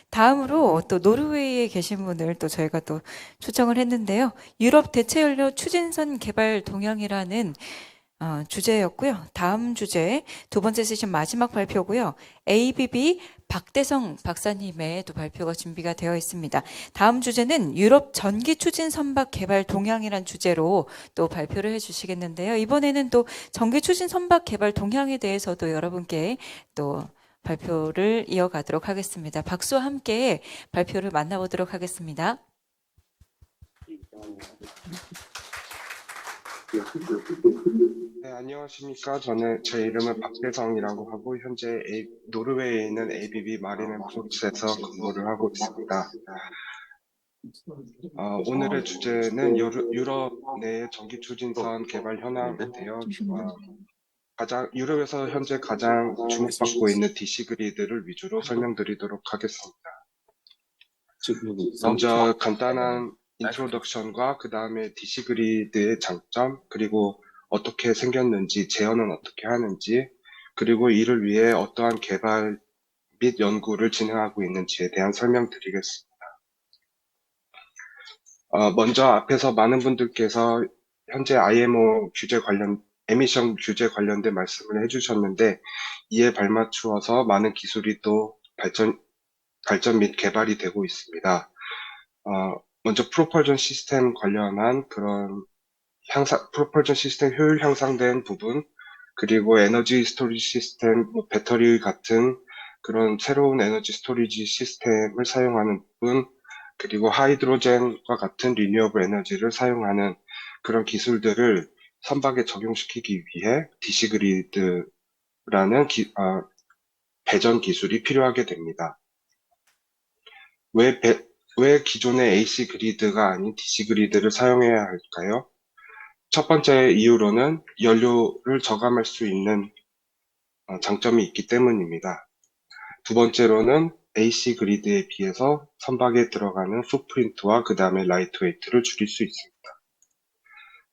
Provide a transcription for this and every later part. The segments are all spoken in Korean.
다음으로 또 노르웨이에 계신 분을 또 저희가 또 초청을 했는데요. 유럽 대체연료 추진선 개발 동향이라는 주제였고요. 다음 주제 두 번째 세션 마지막 발표고요. ABB 박대성 박사님의 또 발표가 준비가 되어 있습니다. 다음 주제는 유럽 전기 추진 선박 개발 동향이란 주제로 또 발표를 해주시겠는데요. 이번에는 또 전기 추진 선박 개발 동향에 대해서도 여러분께 또 발표를 이어가도록 하겠습니다. 박수와 함께 발표를 만나보도록 하겠습니다. 네, 안녕하십니까. 제 이름은 박대성이라고 하고, 현재 노르웨이에 있는 ABB 마린 앤 프로츠에서 근무를 하고 있습니다. 오늘의 주제는 유럽 내 전기 추진선 개발 현황에 대해 유럽에서 현재 가장 주목받고 있는 DC 그리드를 위주로 설명드리도록 하겠습니다. 먼저 간단한 인트로덕션과 그 다음에 DC 그리드의 장점, 그리고 어떻게 생겼는지, 제어는 어떻게 하는지, 그리고 이를 위해 어떠한 개발 및 연구를 진행하고 있는지에 대한 설명드리겠습니다. 먼저 앞에서 많은 분들께서 현재 IMO 에미션 규제 관련된 말씀을 해주셨는데, 이에 발맞추어서 많은 기술이 또 발전 및 개발이 되고 있습니다. 먼저 프로펄전 시스템 관련한 프로펄전 시스템 효율 향상된 부분, 그리고 에너지 스토리지 시스템, 배터리 같은 그런 새로운 에너지 스토리지 시스템을 사용하는 부분, 그리고 하이드로젠과 같은 리뉴어블 에너지를 사용하는 그런 기술들을 선박에 적용시키기 위해 DC 그리드라는 배전 기술이 필요하게 됩니다. 왜 기존의 AC 그리드가 아닌 DC 그리드를 사용해야 할까요? 첫 번째 이유로는 연료를 저감할 수 있는 장점이 있기 때문입니다. 두 번째로는 AC 그리드에 비해서 선박에 들어가는 풋프린트와 그 다음에 라이트웨이트를 줄일 수 있습니다.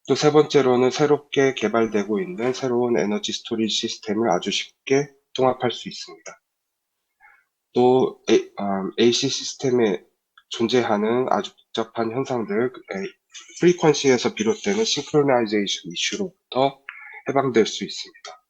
또 세 번째로는 새롭게 개발되고 있는 새로운 에너지 스토리지 시스템을 아주 쉽게 통합할 수 있습니다. 또 AC 시스템에 존재하는 아주 복잡한 현상들, 프리퀀시에서 비롯되는 싱크로나이제이션 이슈로부터 해방될 수 있습니다.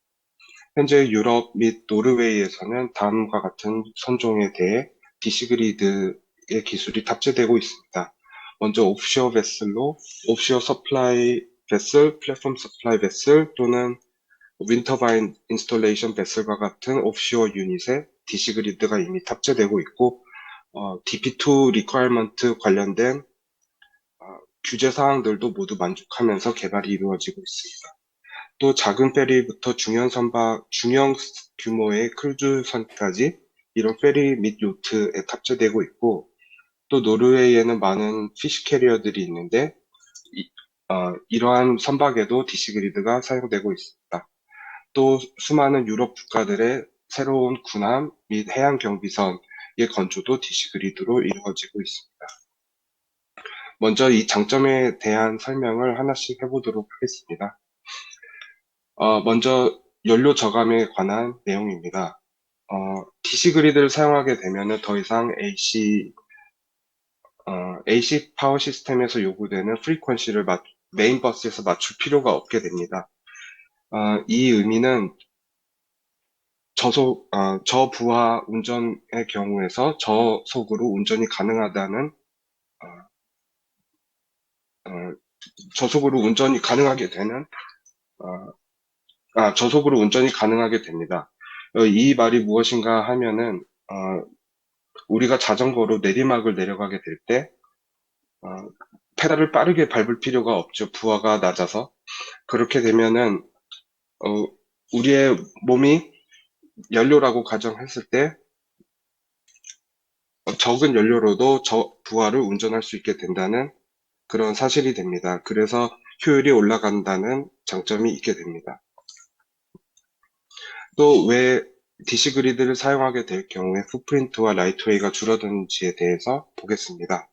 현재 유럽 및 노르웨이에서는 다음과 같은 선종에 대해 DC 그리드의 기술이 탑재되고 있습니다. 먼저 오프쇼어 베슬로 오프쇼어 서플라이 베슬, 플랫폼 서플라이 베슬 또는 윈터바인 인스톨레이션 베슬과 같은 오프쇼어 유닛에 DC 그리드가 이미 탑재되고 있고, DP2 리퀘어먼트 관련된 규제 사항들도 모두 만족하면서 개발이 이루어지고 있습니다. 또 작은 페리부터 중형 규모의 크루즈선까지 이런 페리 및 요트에 탑재되고 있고, 또 노르웨이에는 많은 피시 캐리어들이 있는데 이러한 선박에도 DC 그리드가 사용되고 있습니다. 또 수많은 유럽 국가들의 새로운 군함 및 해양 경비선의 건조도 DC 그리드로 이루어지고 있습니다. 먼저 이 장점에 대한 설명을 하나씩 해보도록 하겠습니다. 먼저 연료 저감에 관한 내용입니다. DC 그리드를 사용하게 되면 더 이상 AC 파워 시스템에서 요구되는 프리퀀시를 메인 버스에서 맞출 필요가 없게 됩니다. 이 의미는 저부하 운전의 경우에서 저속으로 운전이 가능하다는, 저속으로 운전이 가능하게 되는, 저속으로 운전이 가능하게 됩니다. 이 말이 무엇인가 하면은, 우리가 자전거로 내리막을 내려가게 될 때, 페달을 빠르게 밟을 필요가 없죠. 부하가 낮아서. 그렇게 되면은, 우리의 몸이 연료라고 가정했을 때, 적은 연료로도 부하를 운전할 수 있게 된다는 그런 사실이 됩니다. 그래서 효율이 올라간다는 장점이 있게 됩니다. 또 왜 DC 그리드를 사용하게 될 경우에 풋프린트와 라이트웨이가 줄어드는지에 대해서 보겠습니다.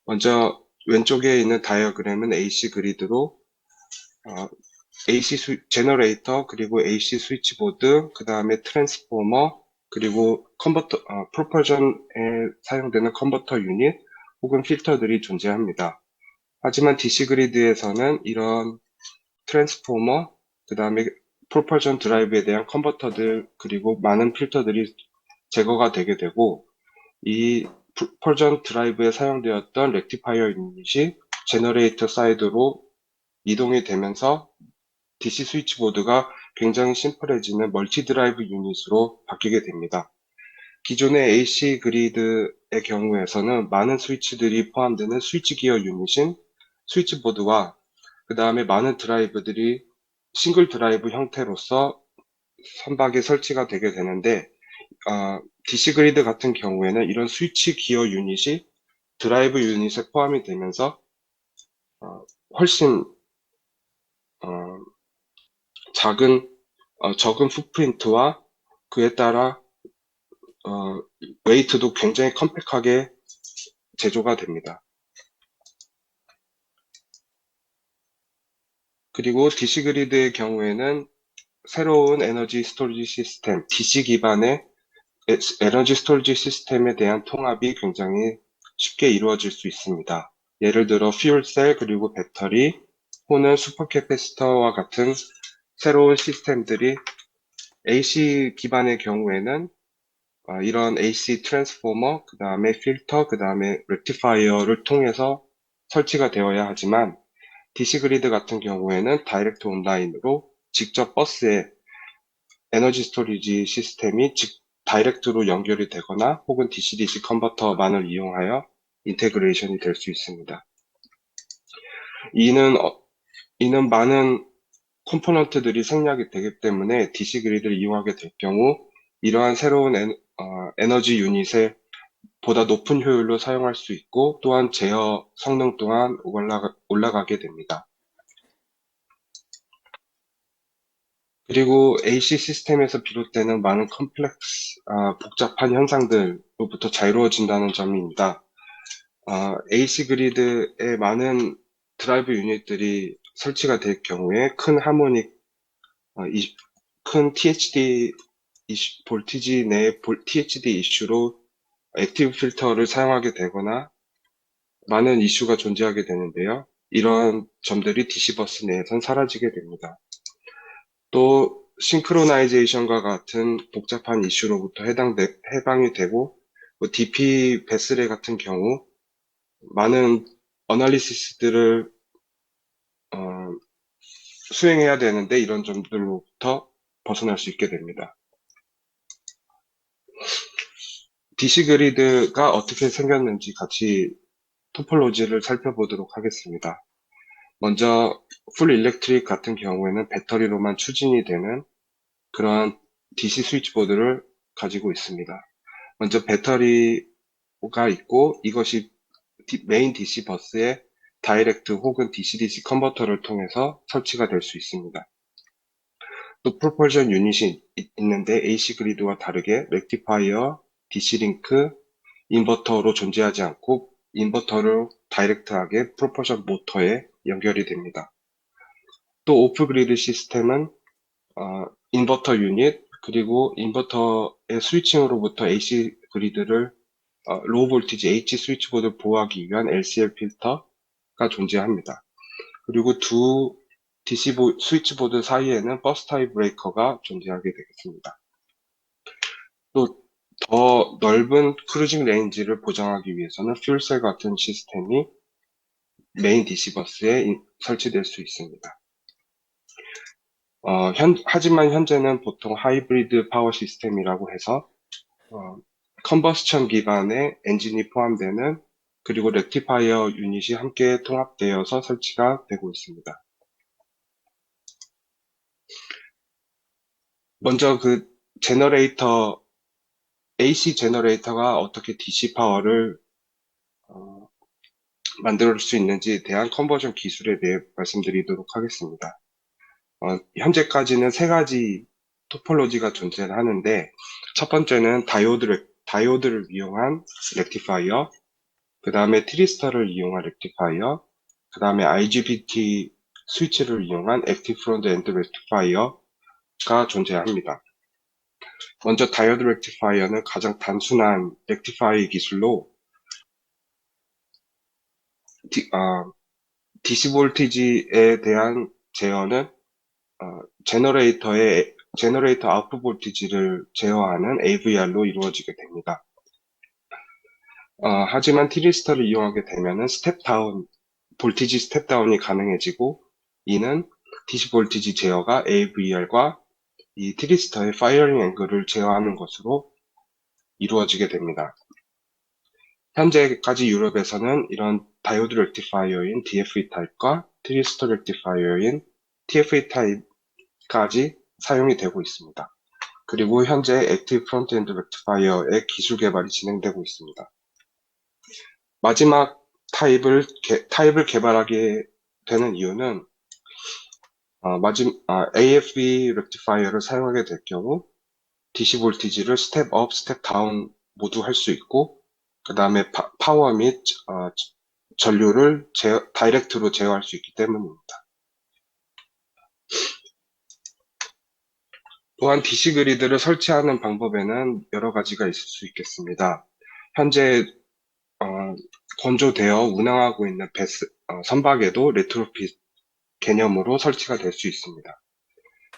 먼저 왼쪽에 있는 다이어그램은 AC 그리드로 AC 제너레이터, 그리고 AC 스위치보드, 그 다음에 트랜스포머, 그리고 프로펄션에 사용되는 컨버터 유닛 혹은 필터들이 존재합니다. 하지만 DC 그리드에서는 이런 트랜스포머, 그 다음에 프로펄션 드라이브에 대한 컨버터들, 그리고 많은 필터들이 제거가 되게 되고, 이 프로펄션 드라이브에 사용되었던 렉티파이어 유닛이 제너레이터 사이드로 이동이 되면서 DC 스위치보드가 굉장히 심플해지는 멀티 드라이브 유닛으로 바뀌게 됩니다. 기존의 AC 그리드의 경우에서는 많은 스위치들이 포함되는 스위치 기어 유닛인 스위치보드와 그 다음에 많은 드라이브들이 싱글 드라이브 형태로서 선박에 설치가 되게 되는데, DC 그리드 같은 경우에는 이런 스위치 기어 유닛이 드라이브 유닛에 포함이 되면서 어, 훨씬 어, 작은 적은 풋프린트와 그에 따라 웨이트도 굉장히 컴팩하게 제조가 됩니다. 그리고 DC 그리드의 경우에는 새로운 에너지 스토리지 시스템, DC 기반의 에너지 스토리지 시스템에 대한 통합이 굉장히 쉽게 이루어질 수 있습니다. 예를 들어 퓨얼셀 그리고 배터리 또는 슈퍼캐패시터와 같은 새로운 시스템들이 AC 기반의 경우에는 이런 AC 트랜스포머, 그 다음에 필터, 그 다음에 렉티파이어를 통해서 설치가 되어야 하지만 DC 그리드 같은 경우에는 다이렉트 온라인으로 직접 버스에 에너지 스토리지 시스템이 다이렉트로 연결이 되거나 혹은 DC-DC 컨버터만을 이용하여 인테그레이션이 될 수 있습니다. 이는, 이는 많은 컴포넌트들이 생략이 되기 때문에 DC 그리드를 이용하게 될 경우 이러한 새로운 에너지 유닛에 보다 높은 효율로 사용할 수 있고 또한 제어 성능 또한 올라가게 됩니다. 그리고 AC 시스템에서 비롯되는 많은 복잡한 현상들로부터 자유로워진다는 점입니다. AC 그리드에 많은 드라이브 유닛들이 설치가 될 경우에 큰 하모닉, 큰 THD 볼티지 내 THD 이슈로 액티브 필터를 사용하게 되거나 많은 이슈가 존재하게 되는데요. 이러한 점들이 DC 버스 내에선 사라지게 됩니다. 또 싱크로나이제이션과 같은 복잡한 이슈로부터 해방이 되고 DP 베슬레 같은 경우 많은 어널리시스들을 수행해야 되는데 이런 점들로부터 벗어날 수 있게 됩니다. DC 그리드가 어떻게 생겼는지 같이 토폴로지를 살펴보도록 하겠습니다. 먼저 풀 일렉트릭 같은 경우에는 배터리로만 추진이 되는 그러한 DC 스위치보드를 가지고 있습니다. 먼저 배터리가 있고 이것이 메인 DC 버스에 다이렉트 혹은 DC-DC 컨버터를 통해서 설치가 될 수 있습니다. 또 프로펄션 유닛이 있는데 AC 그리드와 다르게 렉티파이어, DC 링크, 인버터로 존재하지 않고 인버터를 다이렉트하게 프로펄션 모터에 연결이 됩니다. 또 오프 그리드 시스템은 인버터 유닛 그리고 인버터의 스위칭으로부터 AC 그리드를 로우 볼티지 H 스위치보드를 보호하기 위한 LCL 필터가 존재합니다. 그리고 두 DC 스위치보드 사이에는 버스 타입 브레이커가 존재하게 되겠습니다. 또 더 넓은 크루징 레인지를 보장하기 위해서는 퓨얼셀 같은 시스템이 메인 DC 버스에 설치될 수 있습니다. 하지만 현재는 보통 하이브리드 파워 시스템이라고 해서 컨버스천 기반의 엔진이 포함되는 그리고 렉티파이어 유닛이 함께 통합되어서 설치가 되고 있습니다. 먼저 그 AC 제너레이터가 어떻게 DC 파워를 만들 수 있는지에 대한 컨버전 기술에 대해 말씀드리도록 하겠습니다. 현재까지는 세 가지 토폴로지가 존재하는데 첫 번째는 다이오드를 이용한 렉티파이어, 그 다음에 트리스터를 이용한 렉티파이어, 그 다음에 IGBT 스위치를 이용한 액티브 프론트 엔드 렉티파이어가 존재합니다. 먼저 다이오드 렉티파이어는 가장 단순한 렉티파이 기술로 DC 볼티지에 대한 제어는 제너레이터 아웃풋 볼티지를 제어하는 AVR로 이루어지게 됩니다. 하지만 티리스터를 이용하게 되면은 볼티지 스텝 다운이 가능해지고, 이는 DC 볼티지 제어가 AVR과 이 티리스터의 파이어링 앵글을 제어하는 것으로 이루어지게 됩니다. 현재까지 유럽에서는 이런 다이오드 렉티파이어인 DFE 타입과 티리스터 렉티파이어인 TFE 타입까지 사용이 되고 있습니다. 그리고 현재 액티브 프론트엔드 렉티파이어의 기술 개발이 진행되고 있습니다. 마지막 타입을 개발하게 되는 이유는 AFE 렉티파이어를 사용하게 될 경우 DC 볼티지를 스텝 업, 스텝 다운 모두 할 수 있고, 그 다음에 파워 및 전류를 다이렉트로 제어할 수 있기 때문입니다. 또한 DC 그리드를 설치하는 방법에는 여러 가지가 있을 수 있겠습니다. 현재 건조되어 운항하고 있는 선박에도 레트로핏 개념으로 설치가 될 수 있습니다.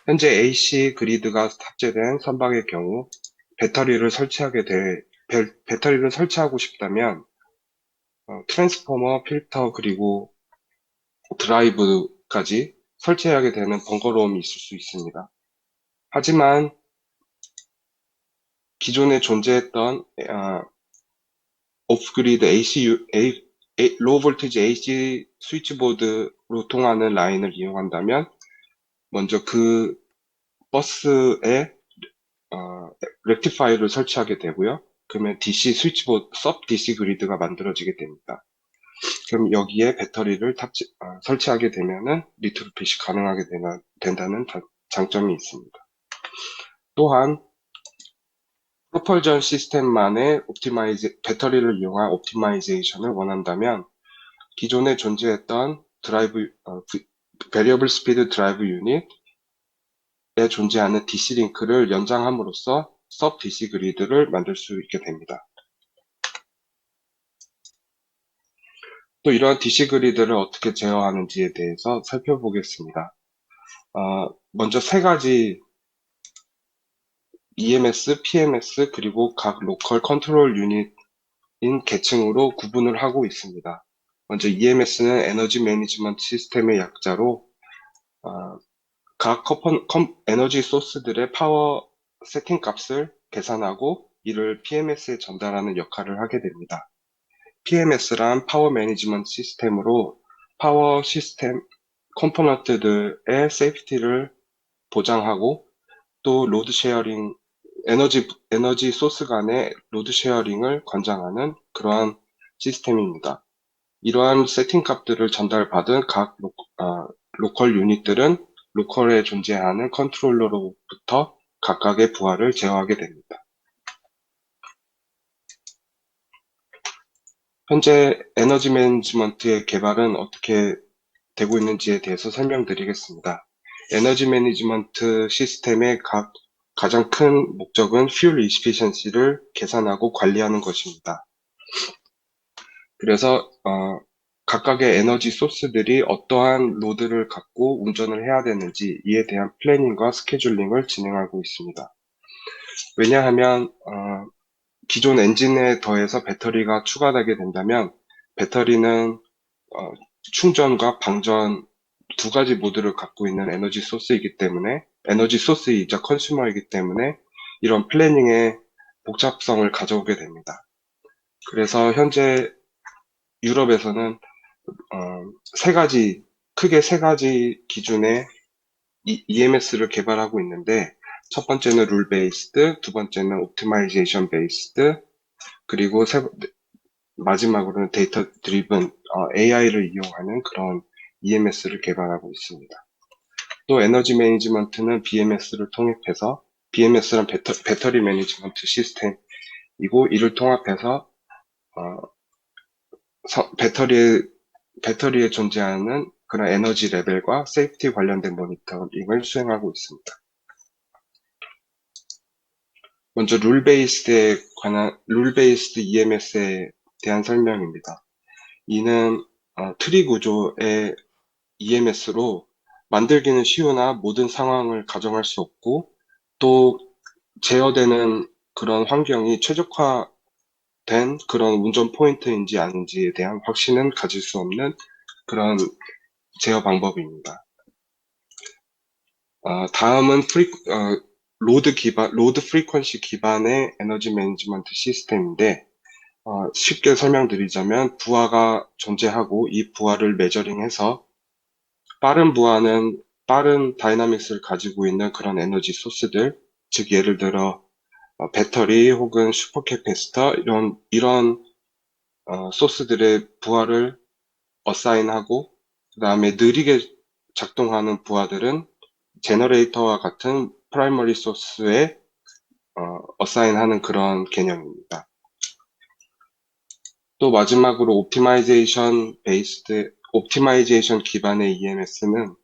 현재 AC 그리드가 탑재된 선박의 경우 배터리를 설치하고 싶다면 트랜스포머, 필터, 그리고 드라이브까지 설치하게 되는 번거로움이 있을 수 있습니다. 하지만 기존에 존재했던 오프그리드 로우 볼티지 AC 스위치보드로 통하는 라인을 이용한다면 먼저 그 버스에 렉티파이어를 설치하게 되고요. 그러면 섭 DC 그리드가 만들어지게 됩니다. 그럼 여기에 배터리를 설치하게 되면은 리트로핏이 가능하게 된다는 장점이 있습니다. 또한 프로펄전 시스템만의 배터리를 이용한 옵티마이제이션을 원한다면 기존에 존재했던 베리어블 스피드 드라이브 유닛에 존재하는 DC 링크를 연장함으로써 섭 DC 그리드를 만들 수 있게 됩니다. 또 이러한 DC 그리드를 어떻게 제어하는지에 대해서 살펴보겠습니다. 먼저 세 가지 EMS, PMS, 그리고 각 로컬 컨트롤 유닛인 계층으로 구분을 하고 있습니다. 먼저 EMS는 에너지 매니지먼트 시스템의 약자로 각 에너지 소스들의 파워 세팅 값을 계산하고 이를 PMS에 전달하는 역할을 하게 됩니다. PMS란 파워 매니지먼트 시스템으로 파워 시스템 컴포넌트들의 세이프티를 보장하고 또 로드 쉐어링, 에너지 소스 간의 로드 쉐어링을 관장하는 그러한 시스템입니다. 이러한 세팅 값들을 전달받은 각 로컬 유닛들은 로컬에 존재하는 컨트롤러로부터 각각의 부하를 제어하게 됩니다. 현재 에너지 매니지먼트의 개발은 어떻게 되고 있는지에 대해서 설명드리겠습니다. 에너지 매니지먼트 시스템의 가장 큰 목적은 fuel efficiency를 계산하고 관리하는 것입니다. 그래서 각각의 에너지 소스들이 어떠한 로드를 갖고 운전을 해야 되는지 이에 대한 플래닝과 스케줄링을 진행하고 있습니다. 왜냐하면 기존 엔진에 더해서 배터리가 추가되게 된다면 배터리는 충전과 방전 두 가지 모드를 갖고 있는 에너지 소스이자 컨슈머이기 때문에 이런 플래닝의 복잡성을 가져오게 됩니다. 그래서 현재 유럽에서는 크게 세 가지 기준의 EMS를 개발하고 있는데, 첫 번째는 룰 베이스드, 두 번째는 옵티마이제이션 베이스드, 그리고 마지막으로는 데이터 드리븐 AI를 이용하는 그런 EMS를 개발하고 있습니다. 또 에너지 매니지먼트는 BMS란 배터리 매니지먼트 시스템이고, 이를 통합해서 배터리에 존재하는 그런 에너지 레벨과 세이프티 관련된 모니터링을 수행하고 있습니다. 먼저 룰 베이스드 EMS에 대한 설명입니다. 이는 트리 구조의 EMS로 만들기는 쉬우나 모든 상황을 가정할 수 없고 또 제어되는 그런 환경이 최적화된 그런 운전 포인트인지 아닌지에 대한 확신은 가질 수 없는 그런 제어 방법입니다. 다음은 로드 프리퀀시 기반의 에너지 매니지먼트 시스템인데, 쉽게 설명드리자면 부하가 존재하고 이 부하를 메저링해서 빠른 부하는 빠른 다이나믹스를 가지고 있는 그런 에너지 소스들, 즉 예를 들어 배터리 혹은 슈퍼캐패시터 이런 소스들의 부하를 어사인하고 그 다음에 느리게 작동하는 부하들은 제너레이터와 같은 프라이머리 소스에 어사인하는 그런 개념입니다. 또 마지막으로 옵티마이제이션 기반의 EMS는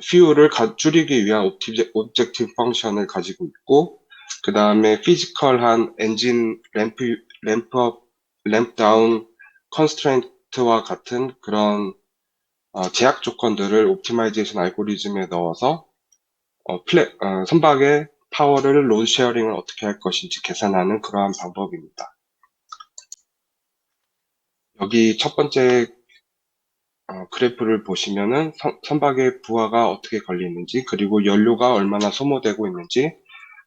퓨얼을 줄이기 위한 오브젝티브 펑션을 가지고 있고, 그 다음에 피지컬한 엔진 램프업, 램프다운 컨스트레인트와 같은 그런 제약 조건들을 옵티마이제이션 알고리즘에 넣어서 선박의 파워를 로드 쉐어링을 어떻게 할 것인지 계산하는 그러한 방법입니다. 여기 첫 번째 그래프를 보시면은 선박의 부하가 어떻게 걸리는지 그리고 연료가 얼마나 소모되고 있는지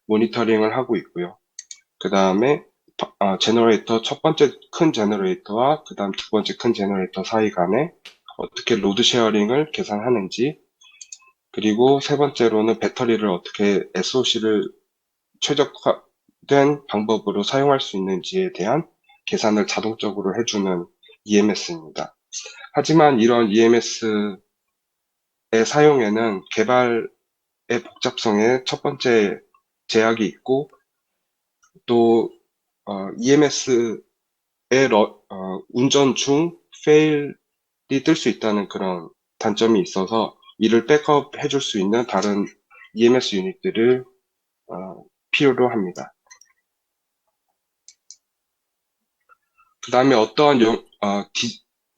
모니터링을 하고 있고요. 그 다음에 제너레이터 첫 번째 큰 제너레이터와 그 다음 두 번째 큰 제너레이터 사이 간에 어떻게 로드 쉐어링을 계산하는지, 그리고 세 번째로는 배터리를 어떻게 SOC를 최적화된 방법으로 사용할 수 있는지에 대한 계산을 자동적으로 해주는 EMS입니다. 하지만 이런 EMS의 사용에는 개발의 복잡성에 첫 번째 제약이 있고, 또 EMS의 운전 중 페일이 뜰 수 있다는 그런 단점이 있어서 이를 백업 해줄 수 있는 다른 EMS 유닛들을 필요로 합니다. 그 다음에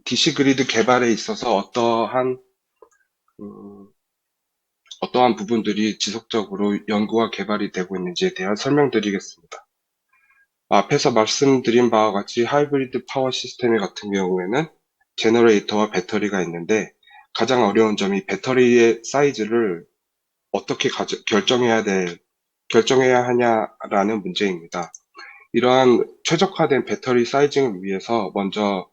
DC 그리드 개발에 있어서 어떠한 부분들이 지속적으로 연구와 개발이 되고 있는지에 대한 설명드리겠습니다. 앞에서 말씀드린 바와 같이 하이브리드 파워 시스템 같은 경우에는 제너레이터와 배터리가 있는데, 가장 어려운 점이 배터리의 사이즈를 어떻게 결정해야 하냐라는 문제입니다. 이러한 최적화된 배터리 사이징을 위해서 먼저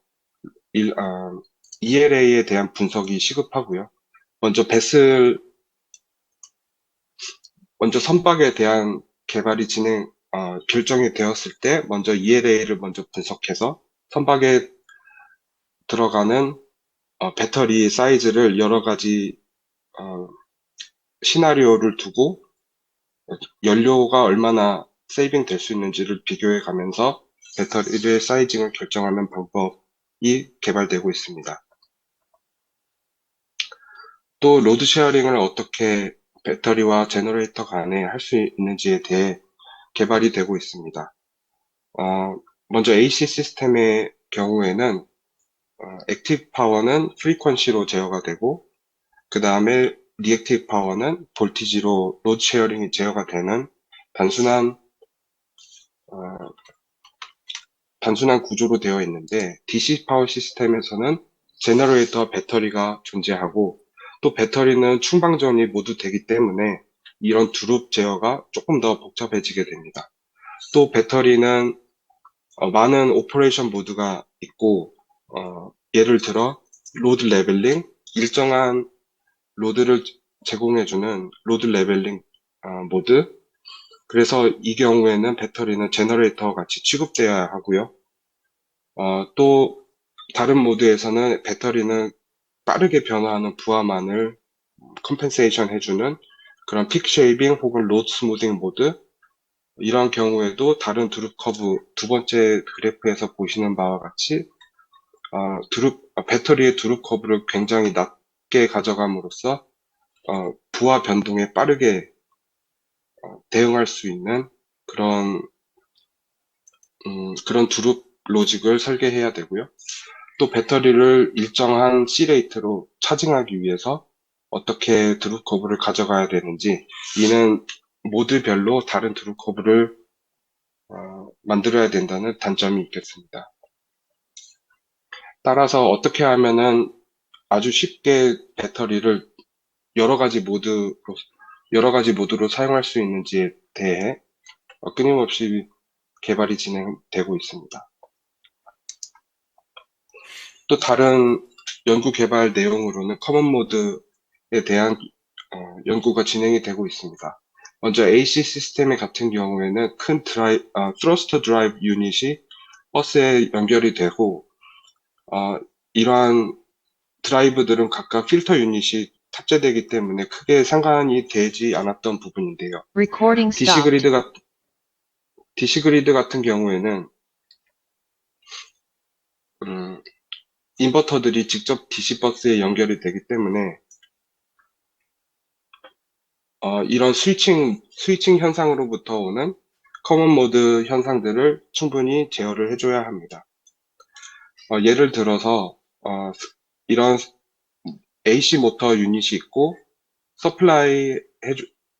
ELA에 대한 분석이 시급하고요. 먼저 선박에 대한 개발이 결정이 되었을 때 먼저 ELA를 먼저 분석해서 선박에 들어가는 배터리 사이즈를 여러 가지 시나리오를 두고 연료가 얼마나 세이빙 될 수 있는지를 비교해 가면서 배터리의 사이징을 결정하는 방법이 개발되고 있습니다. 또 로드 쉐어링을 어떻게 배터리와 제너레이터 간에 할 수 있는지에 대해 개발이 되고 있습니다. 먼저 AC 시스템의 경우에는 액티브 파워는 프리퀀시로 제어가 되고, 그 다음에 리액티브 파워는 볼티지로 로드 쉐어링이 제어가 되는 단순한 구조로 되어 있는데, DC 파워 시스템에서는 제너레이터와 배터리가 존재하고 또 배터리는 충방전이 모두 되기 때문에 이런 두룹 제어가 조금 더 복잡해지게 됩니다. 또 배터리는 많은 오퍼레이션 모드가 있고, 예를 들어 로드 레벨링, 일정한 로드를 제공해주는 로드 레벨링 모드. 그래서 이 경우에는 배터리는 제너레이터와 같이 취급되어야 하고요. 또 다른 모드에서는 배터리는 빠르게 변화하는 부하만을 컴펜세이션 해주는 그런 픽 쉐이빙 혹은 로드 스무딩 모드, 이런 경우에도 다른 드룹 커브 두 번째 그래프에서 보시는 바와 같이 배터리의 드룹 커브를 굉장히 낮게 가져감으로써 부하 변동에 빠르게 대응할 수 있는 그런 드룹 로직을 설계해야 되고요. 또 배터리를 일정한 C레이트로 차징하기 위해서 어떻게 드룹 커브를 가져가야 되는지, 이는 모드별로 다른 드룹 커브를 만들어야 된다는 단점이 있겠습니다. 따라서 어떻게 하면은 아주 쉽게 배터리를 여러 가지 모드로 사용할 수 있는지에 대해 끊임없이 개발이 진행되고 있습니다. 또 다른 연구 개발 내용으로는 커먼 모드에 대한 연구가 진행이 되고 있습니다. 먼저 AC 시스템 같은 경우에는 큰 트러스터 드라이브 유닛이 버스에 연결이 되고, 이러한 드라이브들은 각각 필터 유닛이 탑재되기 때문에 크게 상관이 되지 않았던 부분인데요. Recording stopped. DC 그리드 같은 경우에는 인버터들이 직접 DC 버스에 연결이 되기 때문에 이런 스위칭 현상으로부터 오는 커먼 모드 현상들을 충분히 제어를 해줘야 합니다. 예를 들어서 이런 AC 모터 유닛이 있고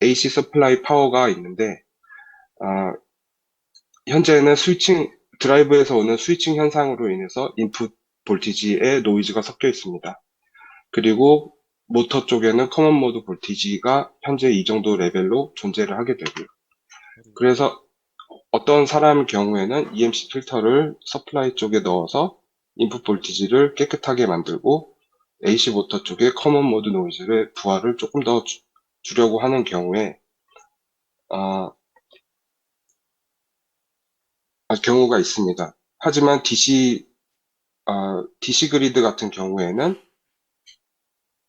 AC 서플라이 파워가 있는데, 현재는 드라이브에서 오는 스위칭 현상으로 인해서 인풋 볼티지에 노이즈가 섞여 있습니다. 그리고 모터 쪽에는 커먼 모드 볼티지가 현재 이 정도 레벨로 존재를 하게 되고요. 그래서 어떤 사람 경우에는 EMC 필터를 서플라이 쪽에 넣어서 인풋 볼티지를 깨끗하게 만들고, AC 모터 쪽에 커먼 모드 노이즈의 부하를 조금 더 주려고 하는 경우에 경우가 있습니다. 하지만 DC 그리드 같은 경우에는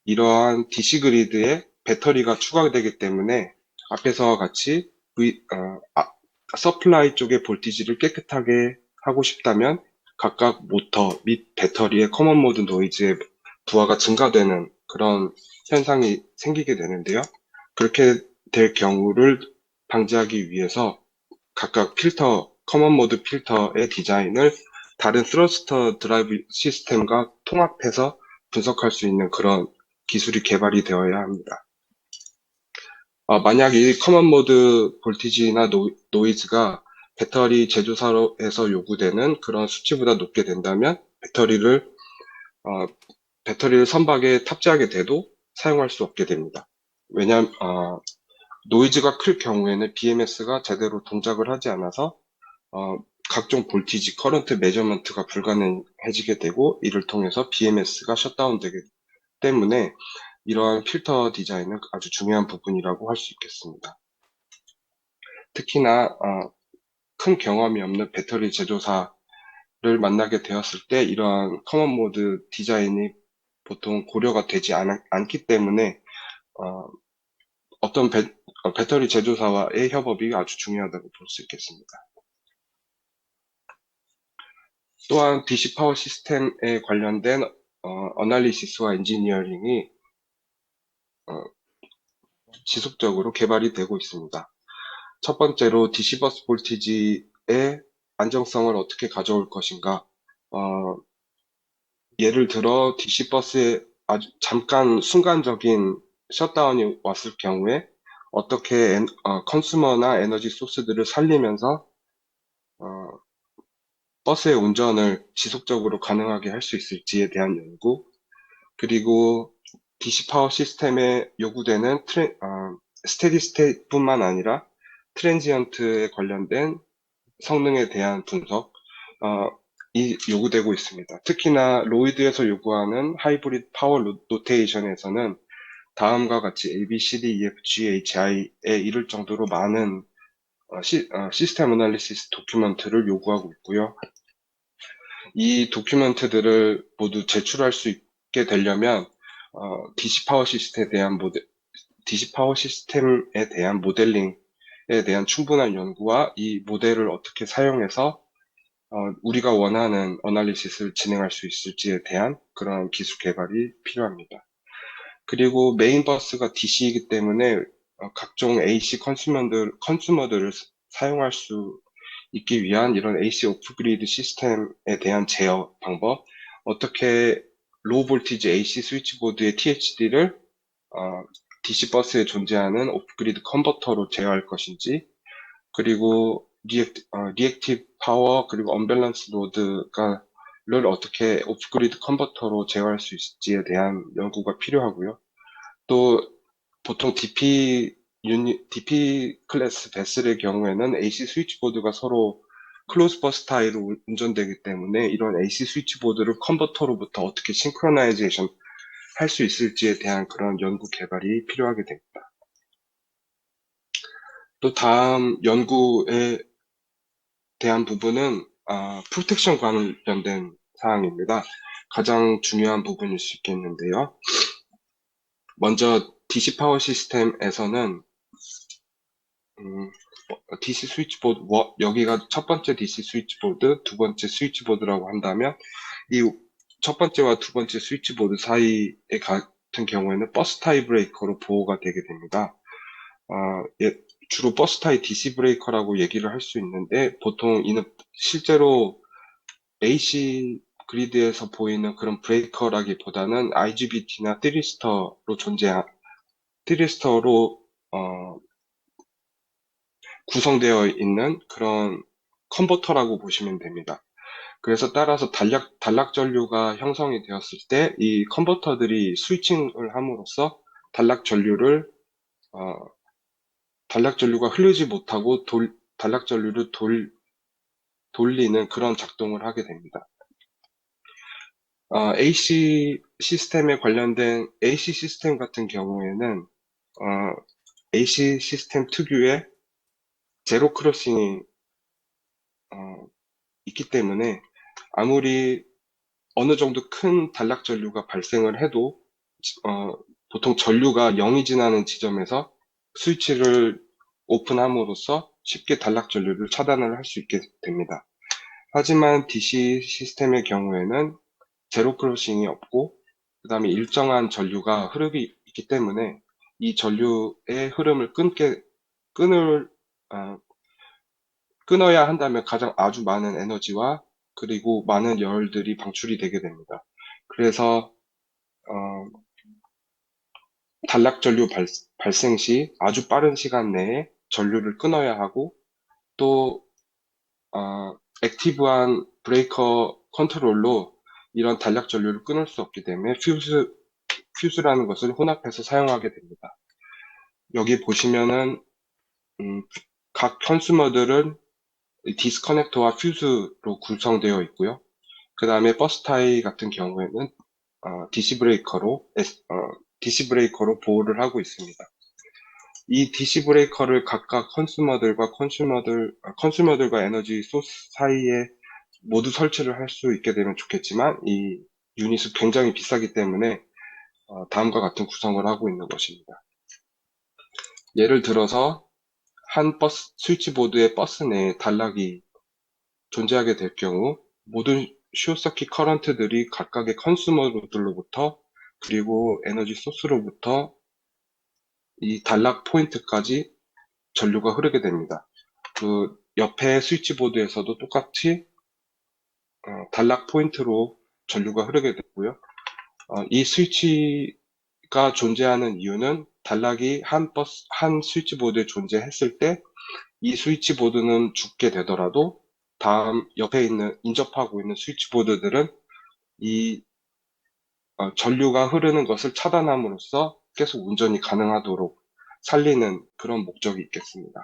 이러한 DC 그리드에 배터리가 추가되기 때문에 앞에서와 같이 서플라이 쪽의 볼티지를 깨끗하게 하고 싶다면 각각 모터 및 배터리의 커먼 모드 노이즈의 부하가 증가되는 그런 현상이 생기게 되는데요. 그렇게 될 경우를 방지하기 위해서 각각 커먼 모드 필터의 디자인을 다른 스러스터 드라이브 시스템과 통합해서 분석할 수 있는 그런 기술이 개발이 되어야 합니다. 만약 이 커먼 모드 볼티지나 노이즈가 배터리 제조사에서 요구되는 그런 수치보다 높게 된다면 배터리를 선박에 탑재하게 돼도 사용할 수 없게 됩니다. 왜냐하면 노이즈가 클 경우에는 BMS가 제대로 동작을 하지 않아서 각종 볼티지, 커런트 매저먼트가 불가능해지게 되고, 이를 통해서 BMS가 셧다운되기 때문에 이러한 필터 디자인은 아주 중요한 부분이라고 할 수 있겠습니다. 특히나 큰 경험이 없는 배터리 제조사를 만나게 되었을 때 이러한 커먼 모드 디자인이 보통 고려가 되지 않기 때문에 어떤 배터리 제조사와의 협업이 아주 중요하다고 볼 수 있겠습니다. 또한 DC 파워 시스템에 관련된 어널리시스와 엔지니어링이 지속적으로 개발이 되고 있습니다. 첫 번째로 DC 버스 볼티지의 안정성을 어떻게 가져올 것인가. 예를 들어 DC 버스에 아주 잠깐 순간적인 셧다운이 왔을 경우에 어떻게 컨슈머나 에너지 소스들을 살리면서 버스의 운전을 지속적으로 가능하게 할 수 있을지에 대한 연구, 그리고 DC 파워 시스템에 요구되는 스테디 스테이트뿐만 아니라 트랜지언트에 관련된 성능에 대한 분석, 이 요구되고 있습니다. 특히나 로이드에서 요구하는 하이브리드 파워 노테이션에서는 다음과 같이 A, B, C, D, E, F, G, H, I에 이를 정도로 많은 시스템 어널리시스 도큐먼트를 요구하고 있고요. 이 도큐먼트들을 모두 제출할 수 있게 되려면 DC 파워 시스템에 대한 모델링에 대한 충분한 연구와 이 모델을 어떻게 사용해서 우리가 원하는 어널리시스를 진행할 수 있을지에 대한 그런 기술 개발이 필요합니다. 그리고 메인 버스가 DC이기 때문에 각종 AC 컨슈머들을 사용할 수 있기 위한 이런 AC 오프그리드 시스템에 대한 제어 방법, 어떻게 로우 볼티지 AC 스위치보드의 THD를 DC 버스에 존재하는 오프그리드 컨버터로 제어할 것인지, 그리고 리액티브 파워 그리고 언밸런스 로드를 어떻게 오프그리드 컨버터로 제어할 수 있을지에 대한 연구가 필요하고요. 또 보통 DP 클래스 베슬의 경우에는 AC 스위치보드가 서로 클로즈 버스 타입으로 운전되기 때문에 이런 AC 스위치보드를 컨버터로부터 어떻게 싱크로나이제이션 할 수 있을지에 대한 그런 연구 개발이 필요하게 됩니다. 또 다음 연구에 대한 부분은 프로텍션 관련된 사항입니다. 가장 중요한 부분일 수 있겠는데요. 먼저 DC 파워 시스템에서는 DC 스위치보드, 여기가 첫 번째 DC 스위치보드, 두 번째 스위치보드라고 한다면 이 첫 번째와 두 번째 스위치보드 사이에 같은 경우에는 버스 타이 브레이커로 보호가 되게 됩니다. 주로 버스 타이 DC 브레이커라고 얘기를 할 수 있는데 보통 이는 실제로 AC 그리드에서 보이는 그런 브레이커라기보다는 IGBT나 티리스터로 구성되어 있는 그런 컨버터라고 보시면 됩니다. 그래서 따라서 단락 전류가 형성이 되었을 때 이 컨버터들이 스위칭을 함으로써 단락 전류가 흐르지 못하고 단락 전류를 돌리는 그런 작동을 하게 됩니다. AC 시스템에 관련된 AC 시스템 같은 경우에는 AC 시스템 특유의 제로 크로싱이 있기 때문에 아무리 어느 정도 큰 단락 전류가 발생을 해도 보통 전류가 0이 지나는 지점에서 스위치를 오픈함으로써 쉽게 단락 전류를 차단을 할 수 있게 됩니다. 하지만 DC 시스템의 경우에는 제로 크로싱이 없고 그 다음에 일정한 전류가 흐름이 있기 때문에 이 전류의 흐름을 끊어야 한다면 아주 많은 에너지와 그리고 많은 열들이 방출이 되게 됩니다. 그래서 단락 전류 발생 시 아주 빠른 시간 내에 전류를 끊어야 하고 또 액티브한 브레이커 컨트롤로 이런 단락 전류를 끊을 수 없기 때문에 퓨즈라는 것을 혼합해서 사용하게 됩니다. 여기 보시면은 각 컨슈머들은 디스커넥터와 퓨즈로 구성되어 있고요. 그 다음에 버스 타이 같은 경우에는 DC 브레이커로 보호를 하고 있습니다. 이 DC 브레이커를 각각 컨슈머들과 에너지 소스 사이에 모두 설치를 할 수 있게 되면 좋겠지만 이 유닛은 굉장히 비싸기 때문에 다음과 같은 구성을 하고 있는 것입니다. 예를 들어서 한 스위치보드의 버스 내에 단락이 존재하게 될 경우 모든 숏서킷 커런트들이 각각의 컨슈머들로부터 그리고 에너지 소스로부터 이 단락 포인트까지 전류가 흐르게 됩니다. 그 옆에 스위치보드에서도 똑같이 단락 포인트로 전류가 흐르게 되고요. 이 스위치가 존재하는 이유는 단락이 한 스위치보드에 존재했을 때 이 스위치보드는 죽게 되더라도 다음 옆에 인접하고 있는 스위치보드들은 이 전류가 흐르는 것을 차단함으로써 계속 운전이 가능하도록 살리는 그런 목적이 있겠습니다.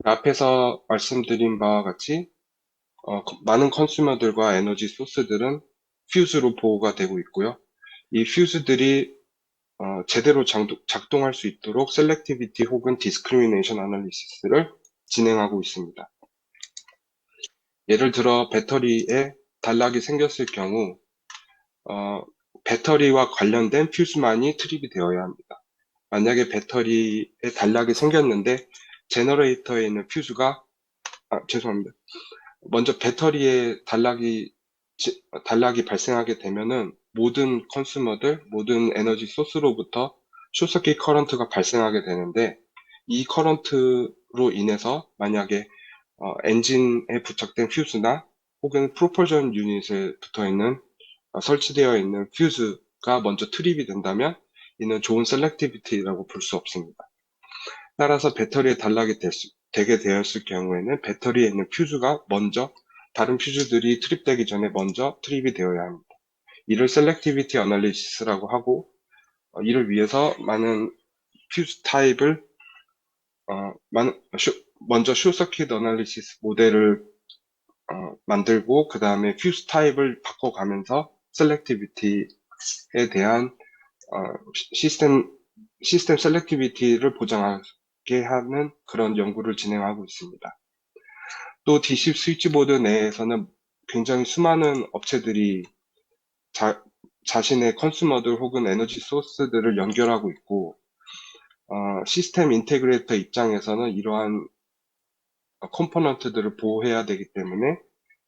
앞에서 말씀드린 바와 같이 많은 컨슈머들과 에너지 소스들은 퓨즈로 보호가 되고 있고요. 이 퓨즈들이 제대로 작동할 수 있도록 셀렉티비티 혹은 디스크리미네이션 아날리시스를 진행하고 있습니다. 예를 들어 배터리에 단락이 생겼을 경우 배터리와 관련된 퓨즈만이 트립이 되어야 합니다. 만약에 배터리에 단락이 생겼는데 제너레이터에 있는 퓨즈가 죄송합니다. 먼저 배터리에 단락이 발생하게 되면은 모든 컨슈머들, 모든 에너지 소스로부터 숏서킷 커런트가 발생하게 되는데, 이 커런트로 인해서 만약에 엔진에 부착된 퓨즈나 혹은 프로펄션 유닛에 설치되어 있는 퓨즈가 먼저 트립이 된다면 이는 좋은 셀렉티비티라고 볼 수 없습니다. 따라서 배터리에 단락이 되게 되었을 경우에는 배터리에 있는 퓨즈가 먼저 다른 퓨즈들이 트립되기 전에 먼저 트립이 되어야 합니다. 이를 셀렉티비티 어널리시스라고 하고, 이를 위해서 많은 퓨즈 타입을 먼저 숏서킷 어널리시스 모델을 만들고 그 다음에 퓨즈 타입을 바꿔가면서 셀렉티비티에 대한 시스템 셀렉티비티를 보장하게 하는 그런 연구를 진행하고 있습니다. 또 DC 스위치보드 내에서는 굉장히 수많은 업체들이 자신의 컨슈머들 혹은 에너지 소스들을 연결하고 있고, 시스템 인테그레이터 입장에서는 이러한 컴포넌트들을 보호해야 되기 때문에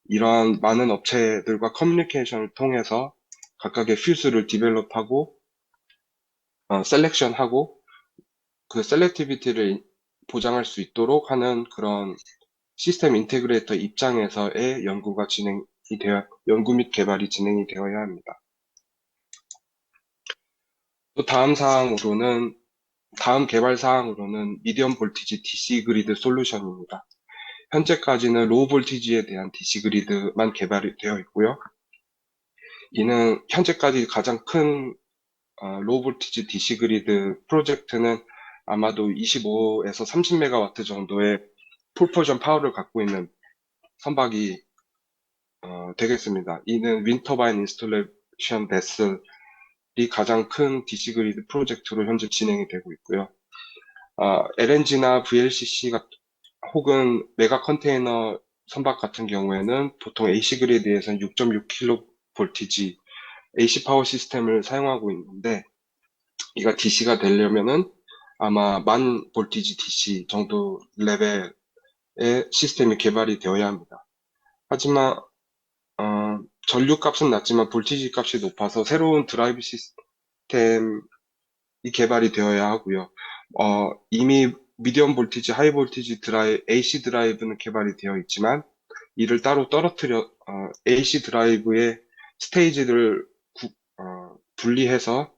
이러한 많은 업체들과 커뮤니케이션을 통해서 각각의 퓨즈를 디벨롭하고 셀렉션하고 그 셀렉티비티를 보장할 수 있도록 하는 그런 시스템 인테그레이터 입장에서의 연구 및 개발이 진행이 되어야 합니다. 또 다음 개발 사항으로는 미디엄 볼티지 DC 그리드 솔루션입니다. 현재까지는 로우 볼티지에 대한 DC 그리드만 개발이 되어 있고요. 이는 현재까지 가장 큰 로우 볼티지 DC 그리드 프로젝트는 아마도 25에서 30메가와트 정도의 풀포션 파워를 갖고 있는 선박이 되겠습니다. 이는 윈터바인 인스톨레이션 베슬이 가장 큰 DC 그리드 프로젝트로 현재 진행이 되고 있고요. LNG나 VLCC 혹은 메가 컨테이너 선박 같은 경우에는 보통 AC 그리드에서는 6.6kV 볼티지 AC 파워 시스템을 사용하고 있는데, 이가 DC가 되려면은 아마 10,000 볼티지 DC 정도 레벨의 시스템이 개발이 되어야 합니다. 하지만 전류 값은 낮지만 볼티지 값이 높아서 새로운 드라이브 시스템이 개발이 되어야 하고요. 이미 미디엄 볼티지, 하이 볼티지 AC 드라이브는 개발이 되어 있지만 이를 따로 AC 드라이브의 스테이지를 분리해서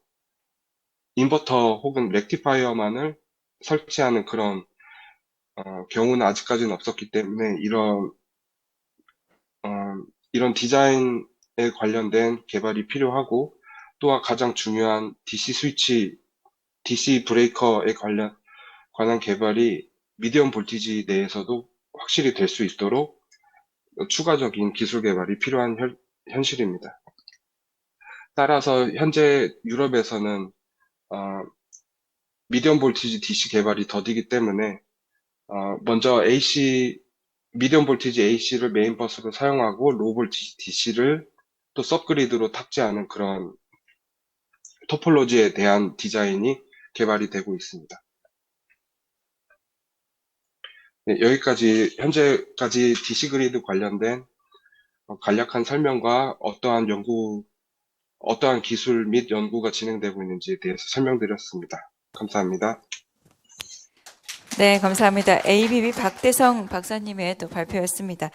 인버터 혹은 렉티파이어만을 설치하는 그런 경우는 아직까지는 없었기 때문에 이런 디자인에 관련된 개발이 필요하고, 또한 가장 중요한 DC 브레이커에 관한 개발이 미디엄 볼티지 내에서도 확실히 될 수 있도록 추가적인 기술 개발이 필요한 현실입니다. 따라서 현재 유럽에서는 미디엄 볼티지 DC 개발이 더디기 때문에 먼저 미디엄 볼티지 AC를 메인 버스로 사용하고 로우 볼티지 DC를 또 서브그리드로 탑재하는 그런 토폴로지에 대한 디자인이 개발이 되고 있습니다. 네, 현재까지 DC 그리드 관련된 간략한 설명과 어떠한 기술 및 연구가 진행되고 있는지에 대해서 설명드렸습니다. 감사합니다. 네, 감사합니다. ABB 박대성 박사님의 또 발표였습니다.